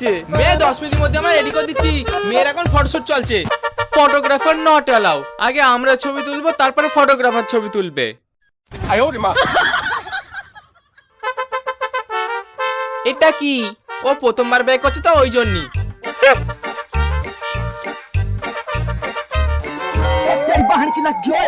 হচ্ছে। মেয়ে 10 মিনিটের মধ্যে আমরা রেডি করে দিচ্ছি। মেয়ের এখন ফটোশুট চলছে। Photographer not allow. আগে আমরা ছবি তুলবো, তারপরে ফটোগ্রাফার ছবি তুলবে। এটা কি? ও প্রথমবার বিয়ে করছে তো ওই জন্যই। बाहर की लग गया